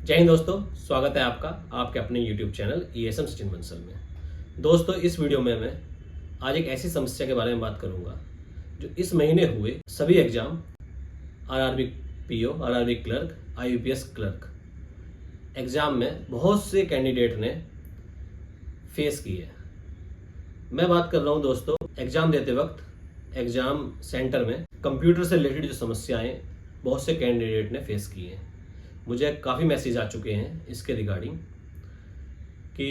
जय हिंद दोस्तों, स्वागत है आपका आपके अपने YouTube channel ESM Sachin Bansal में। दोस्तों, इस वीडियो में मैं आज एक ऐसी समस्या के बारे में बात करूंगा जो इस महीने हुए सभी exam RRB PO, RRB clerk, IUPS clerk exam में बहुत से कैंडिडेट ने फेस की है। मैं बात कर रहा हूं दोस्तों, एग्जाम देते वक्त एग्जाम सेंटर में कंप्यूटर से रिलेटेड जो समस्याएं बहुत से कैंडिडेट ने फेस की हैं। मुझे काफ़ी मैसेज आ चुके हैं इसके रिगार्डिंग कि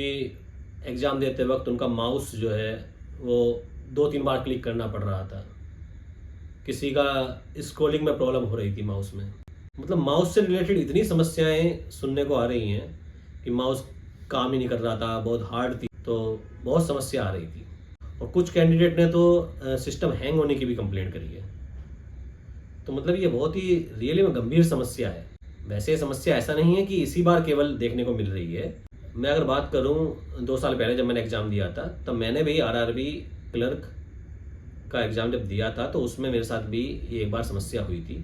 एग्ज़ाम देते वक्त उनका माउस जो है वो 2-3 बार क्लिक करना पड़ रहा था। किसी का स्क्रोलिंग में प्रॉब्लम हो रही थी माउस में। मतलब माउस से रिलेटेड इतनी समस्याएं सुनने को आ रही हैं कि माउस काम ही नहीं कर रहा था, बहुत हार्ड थी, तो बहुत समस्या आ रही थी। और कुछ कैंडिडेट ने तो सिस्टम हैंग होने की भी कंप्लेंट करी है। तो मतलब ये बहुत ही रियली में गंभीर समस्या है। वैसे समस्या ऐसा नहीं है कि इसी बार केवल देखने को मिल रही है। मैं अगर बात करूं 2 साल पहले जब मैंने एग्ज़ाम दिया था, तब मैंने भी आरआरबी क्लर्क का एग्ज़ाम जब दिया था तो उसमें मेरे साथ भी ये एक बार समस्या हुई थी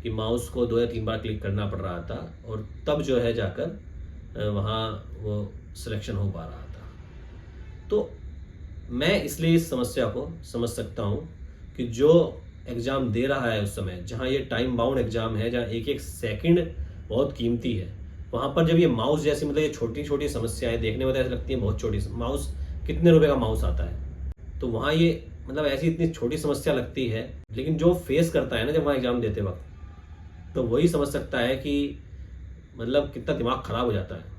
कि माउस को 2 या 3 बार क्लिक करना पड़ रहा था और तब जो है जाकर वहाँ वो सिलेक्शन हो पा रहा था। तो मैं इसलिए इस समस्या को समझ सकता हूँ कि जो एग्ज़ाम दे रहा है उस समय, जहाँ ये टाइम बाउंड एग्ज़ाम है, जहाँ एक एक सेकंड बहुत कीमती है, वहाँ पर जब ये माउस जैसी मतलब ये छोटी छोटी समस्याएं देखने में तो ऐसी लगती हैं बहुत छोटी। माउस कितने रुपए का माउस आता है, तो वहाँ ये मतलब ऐसी इतनी छोटी समस्या लगती है, लेकिन जो फेस करता है ना जब वहाँ एग्ज़ाम देते वक्त, तो वही समझ सकता है कि मतलब कितना दिमाग खराब हो जाता है।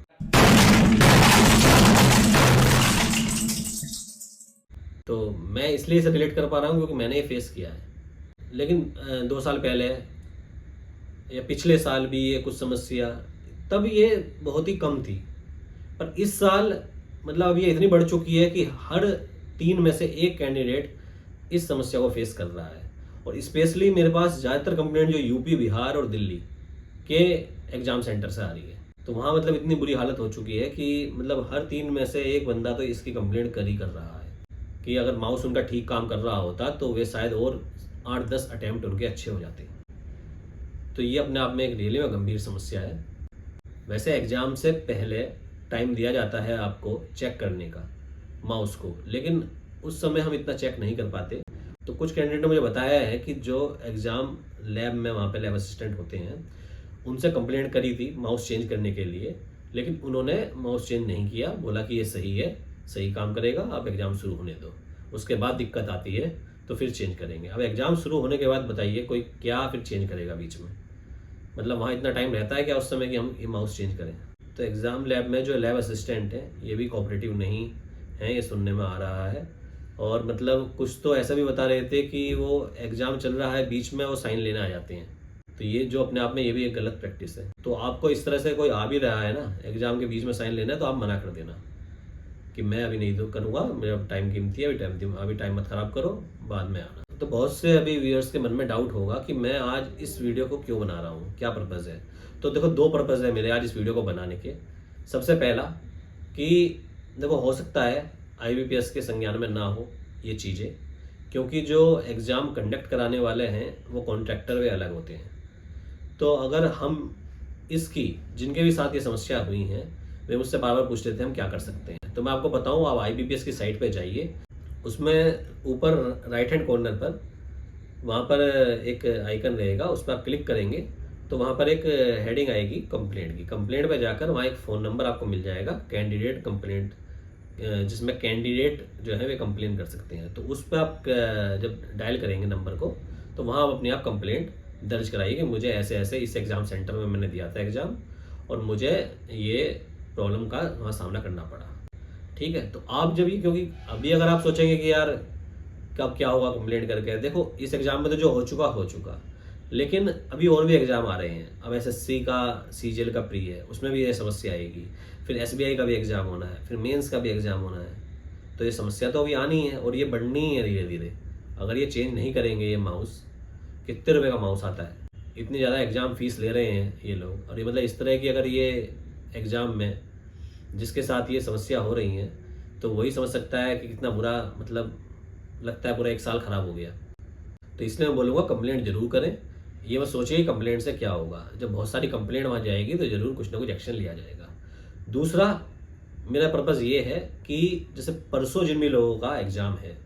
तो मैं इसलिए इसे रिलेट कर पा रहा हूँ क्योंकि मैंने ये फेस किया है। लेकिन 2 साल पहले या पिछले साल भी ये कुछ समस्या, तब ये बहुत ही कम थी। पर इस साल मतलब अब ये इतनी बढ़ चुकी है कि हर 3 में से 1 कैंडिडेट इस समस्या को फेस कर रहा है। और स्पेशली मेरे पास ज़्यादातर कंप्लेंट जो यूपी, बिहार और दिल्ली के एग्ज़ाम सेंटर से आ रही है। तो वहाँ मतलब इतनी बुरी हालत हो चुकी है कि मतलब हर 3 में से 1 बंदा तो इसकी कंप्लेंट कर ही कर रहा है कि अगर माउस उनका ठीक काम कर रहा होता तो वे शायद और 8-10 अटैम्प्ट उनके अच्छे हो जाते। तो ये अपने आप में एक रियली में गंभीर समस्या है। वैसे एग्ज़ाम से पहले टाइम दिया जाता है आपको चेक करने का माउस को, लेकिन उस समय हम इतना चेक नहीं कर पाते। तो कुछ कैंडिडेट ने मुझे बताया है कि जो एग्ज़ाम लैब में वहाँ पे लैब असिस्टेंट होते हैं, उनसे कंप्लेंट करी थी माउस चेंज करने के लिए, लेकिन उन्होंने माउस चेंज नहीं किया। बोला कि ये सही है, सही काम करेगा, आप एग्ज़ाम शुरू होने दो, उसके बाद दिक्कत आती है तो फिर चेंज करेंगे। अब एग्ज़ाम शुरू होने के बाद बताइए कोई क्या फिर चेंज करेगा बीच में? मतलब वहाँ इतना टाइम रहता है क्या उस समय कि हम ये माउस चेंज करें? तो एग्ज़ाम लैब में जो लैब असिस्टेंट हैं ये भी कोऑपरेटिव नहीं हैं, ये सुनने में आ रहा है। और मतलब कुछ तो ऐसा भी बता रहे थे कि वो एग्ज़ाम चल रहा है, बीच में वो साइन लेने आ जाते हैं। तो ये जो अपने आप में ये भी एक गलत प्रैक्टिस है। तो आपको इस तरह से कोई आ भी रहा है ना एग्ज़ाम के बीच में साइन लेना है, तो आप मना कर देना कि मैं अभी नहीं तो करूँगा, मेरा टाइम कीमती है, अभी टाइम मत ख़राब करो, बाद में आना। तो बहुत से अभी व्यूअर्स के मन में डाउट होगा कि मैं आज इस वीडियो को क्यों बना रहा हूँ, क्या पर्पज़ है। तो देखो 2 पर्पज़ है मेरे आज इस वीडियो को बनाने के। सबसे पहला कि देखो हो सकता है IBPS के संज्ञान में ना हो ये चीज़ें, क्योंकि जो एग्ज़ाम कंडक्ट कराने वाले हैं वो कॉन्ट्रैक्टर वे अलग होते हैं। तो अगर हम इसकी जिनके भी साथ ये समस्या हुई हैं वे मुझसे बार बार पूछ रहे थे हम क्या कर सकते हैं। तो मैं आपको बताऊं, आप IBPS की साइट पे जाइए, उसमें ऊपर राइट हैंड कॉर्नर पर वहाँ पर एक आइकन रहेगा, उस पर आप क्लिक करेंगे तो वहाँ पर एक हेडिंग आएगी कंप्लेंट की। कंप्लेंट पे जाकर वहाँ एक फ़ोन नंबर आपको मिल जाएगा, कैंडिडेट कंप्लेंट, जिसमें कैंडिडेट जो है वे कंप्लेन कर सकते हैं। तो उस पर आप जब डायल करेंगे नंबर को तो वहाँ आप अपनी आप कंप्लेंट दर्ज कराइए कि मुझे ऐसे ऐसे इस एग्ज़ाम सेंटर में मैंने दिया था एग्ज़ाम और मुझे ये प्रॉब्लम का वहाँ सामना करना पड़ा। ठीक है, तो आप जब ये, क्योंकि अभी अगर आप सोचेंगे कि यार कब क्या होगा कंप्लेंट करके, देखो इस एग्ज़ाम में तो जो हो चुका, लेकिन अभी और भी एग्ज़ाम आ रहे हैं। अब SSC का CGL का प्री है, उसमें भी ये समस्या आएगी, फिर SBI का भी एग्ज़ाम होना है, फिर मेंस का भी एग्ज़ाम होना है। तो ये समस्या तो अभी आनी है और ये बढ़नी ही है धीरे धीरे। अगर ये चेंज नहीं करेंगे ये माउस, कितने रुपए का माउस आता है, इतनी ज़्यादा एग्ज़ाम फीस ले रहे हैं ये लोग, और ये मतलब इस तरह की अगर ये एग्ज़ाम में जिसके साथ ये समस्या हो रही है तो वही समझ सकता है कि कितना बुरा, मतलब लगता है पूरा 1 साल ख़राब हो गया। तो इसलिए मैं बोलूँगा कंप्लेंट ज़रूर करें। ये मत सोचिए कि कंप्लेंट से क्या होगा। जब बहुत सारी कंप्लेंट वहाँ जाएगी तो ज़रूर कुछ ना कुछ एक्शन लिया जाएगा। दूसरा मेरा पर्पज़ ये है कि जैसे परसों जिन भी लोगों का एग्ज़ाम है,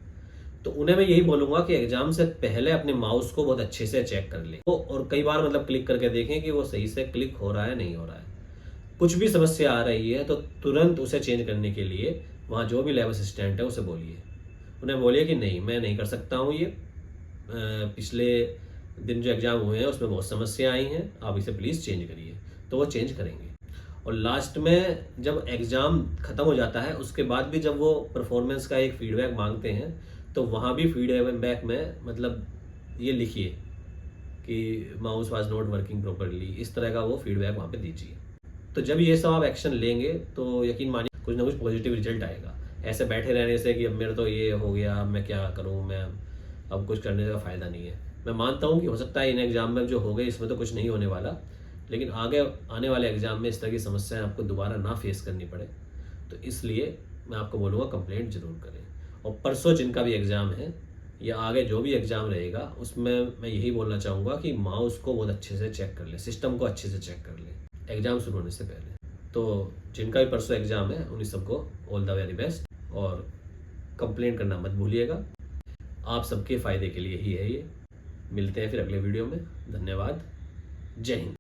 तो उन्हें मैं यही बोलूँगा कि एग्ज़ाम से पहले अपने माउस को बहुत अच्छे से चेक कर लें, और कई बार मतलब क्लिक करके देखें कि वो सही से क्लिक हो रहा है, नहीं हो रहा है। कुछ भी समस्या आ रही है तो तुरंत उसे चेंज करने के लिए वहाँ जो भी लैब असिस्टेंट है उसे बोलिए। उन्हें बोलिए कि नहीं, मैं नहीं कर सकता हूँ ये, पिछले दिन जो एग्ज़ाम हुए हैं उसमें बहुत समस्या आई हैं, आप इसे प्लीज़ चेंज करिए। तो वो चेंज करेंगे। और लास्ट में जब एग्ज़ाम ख़त्म हो जाता है उसके बाद भी जब वो परफॉर्मेंस का एक फीडबैक मांगते हैं, तो वहाँ भी फीडबैक में मतलब ये लिखिए कि mouse was not working properly, इस तरह का वो फीडबैक वहाँ पे दीजिए। तो जब ये सब आप एक्शन लेंगे तो यकीन मानिए कुछ ना कुछ पॉजिटिव रिजल्ट आएगा। ऐसे बैठे रहने से कि अब मेरा तो ये हो गया, अब मैं क्या करूँ, मैं अब कुछ करने का फ़ायदा नहीं है। मैं मानता हूँ कि हो सकता है इन एग्ज़ाम में जो हो गए इसमें तो कुछ नहीं होने वाला, लेकिन आगे आने वाले एग्ज़ाम में इस तरह की समस्याएं आपको दोबारा ना फेस करनी पड़े, तो इसलिए मैं आपको बोलूँगा कंप्लेंट ज़रूर करें। और परसों जिनका भी एग्ज़ाम है या आगे जो भी एग्ज़ाम रहेगा उसमें मैं यही बोलना चाहूँगा कि माउस को बहुत अच्छे से चेक कर लें, सिस्टम को अच्छे से चेक कर लें एग्ज़ाम शुरू होने से पहले। तो जिनका भी परसों एग्ज़ाम है उन्हीं सबको ऑल द वेरी बेस्ट, और कंप्लेंट करना मत भूलिएगा। आप सबके फ़ायदे के लिए ही है ये। मिलते हैं फिर अगले वीडियो में। धन्यवाद। जय हिंद।